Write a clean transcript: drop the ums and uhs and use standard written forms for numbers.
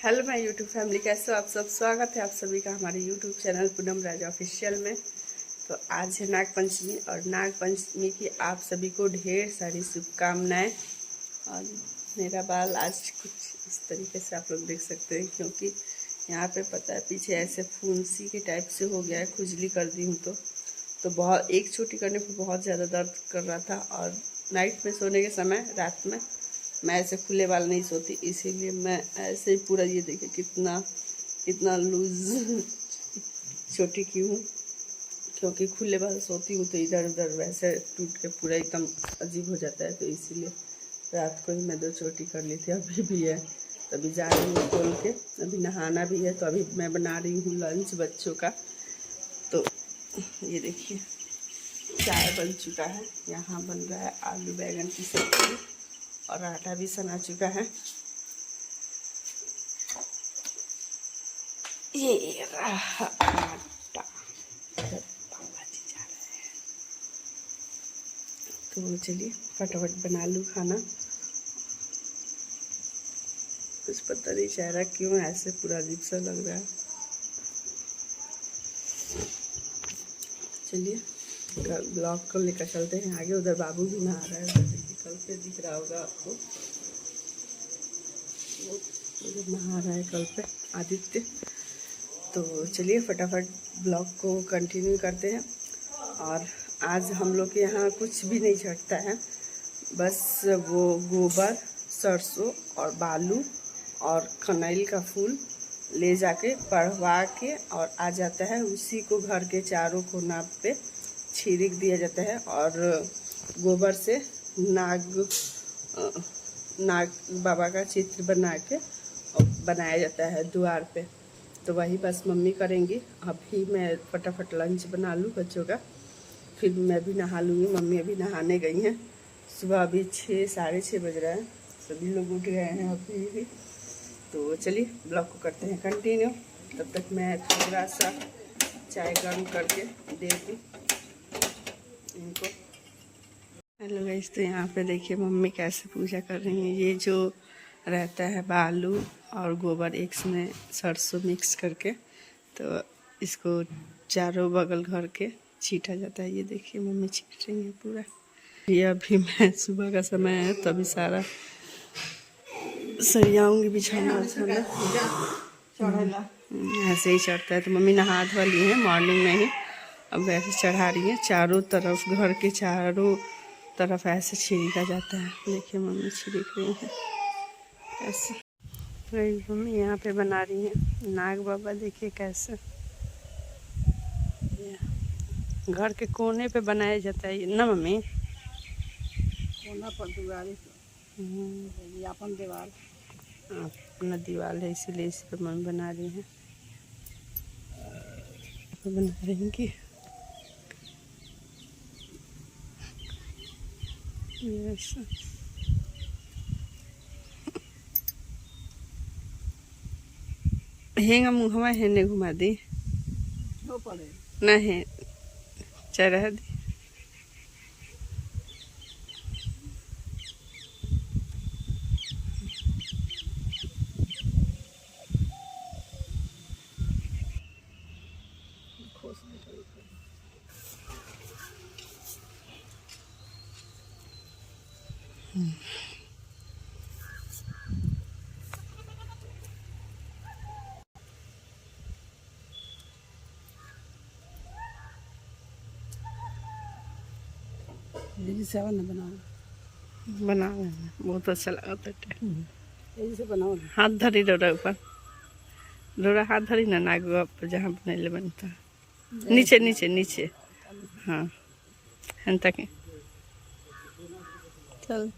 Hello my YouTube family, कैसे हो आप सब। स्वागत है आप सभी का हमारे यूट्यूब चैनल पूनम राजा ऑफिशियल में। तो आज है नाग पंचमी और नाग पंचमी की आप सभी को ढेर सारी शुभकामनाएं। और मेरा बाल आज कुछ इस तरीके से आप लोग देख सकते हैं, क्योंकि यहाँ पे पता है पीछे ऐसे फुंसी के टाइप से हो गया है, खुजली कर दी हूँ तो बहुत एक छोटी करने पर बहुत ज़्यादा दर्द कर रहा था। और नाइट में सोने के समय रात में मैं ऐसे खुले बाल नहीं सोती, इसीलिए मैं ऐसे ही पूरा, ये देखिए कितना लूज छोटी की हूँ, क्योंकि खुले बाल सोती हूँ तो इधर उधर वैसे टूट के पूरा एकदम अजीब हो जाता है। तो इसीलिए रात को ही मैं 2 चोटी कर ली थी। अभी भी है, तो अभी जा रही हूँ खोल के, अभी नहाना भी है। तो अभी मैं बना रही हूँ लंच बच्चों का। तो ये देखिए चाय बन चुका है, यहाँ बन रहा है आलू बैंगन की सब्जी और आटा भी सना चुका है। ये रहा आटा, पापा जी जा रहे हैं। तो चलिए फटाफट बना लूँ खाना। कुछ पता नहीं चेहरा क्यों ऐसे पूरा अजीब सा लग रहा है। चलिए ब्लॉग को लेकर चलते हैं आगे। उधर बाबू भी नहा रहा है, देखिए कल पे दिख रहा होगा आपको, वो नहा रहा है कल पे आदित्य। तो चलिए फटाफट ब्लॉग को कंटिन्यू करते हैं। और आज हम लोग के यहाँ कुछ भी नहीं छटता है, बस वो गोबर, सरसों और बालू और कनैल का फूल ले जाके पढ़वा के और आ जाता है। उसी को घर के चारों कोना पे छिड़क दिया जाता है और गोबर से नाग बाबा का चित्र बना के बनाया जाता है द्वार पे। तो वही बस मम्मी करेंगी। अभी मैं फटाफट लंच बना लूँ बच्चों का, फिर मैं भी नहा लूँगी। मम्मी अभी नहाने गई हैं। सुबह अभी 6 साढ़े 6 बज रहा है, सभी लोग उठ गए हैं अभी भी। तो चलिए ब्लॉग को करते हैं कंटिन्यू। तब तक मैं थोड़ा सा चाय गर्म करके देती इनको। हेलो गाइस, तो यहाँ पे देखिए मम्मी कैसे पूजा कर रही हैं। ये जो रहता है बालू और गोबर एक में सरसों मिक्स करके, तो इसको चारों बगल घर के छीटा जाता है। ये देखिए मम्मी छीट रही है पूरा। ये अभी मैं सुबह का समय है, तो अभी सारा सरियाऊँगी बिछाना ऐसे ही चढ़ता है। तो मम्मी नहा धो ली है मॉर्निंग में ही, अब वैसे चढ़ा रही है। चारों तरफ घर के चारों तरफ ऐसे छिड़का जाता है। देखिए मम्मी छिड़क रही है कैसे। मम्मी यहाँ पे बना रही है नाग बाबा, देखिए कैसे घर के कोने पे बनाया जाता है ना मम्मी, कोना पर दीवार अपन दीवार अपना दीवार है, इसीलिए इस पर मम्मी बना रही है। बना रही कि हेंगा मुँहवा हेने घुमा दी नहीं चढ़ा दी। से बना बहुत अच्छा लगा था। बनाओ हाथ धरी डोरा ऊपर, डोरा हाथ धरी ना नाग पर जहाँ बनैले बनता नीचे नीचे नीचे। हाँ तक चल।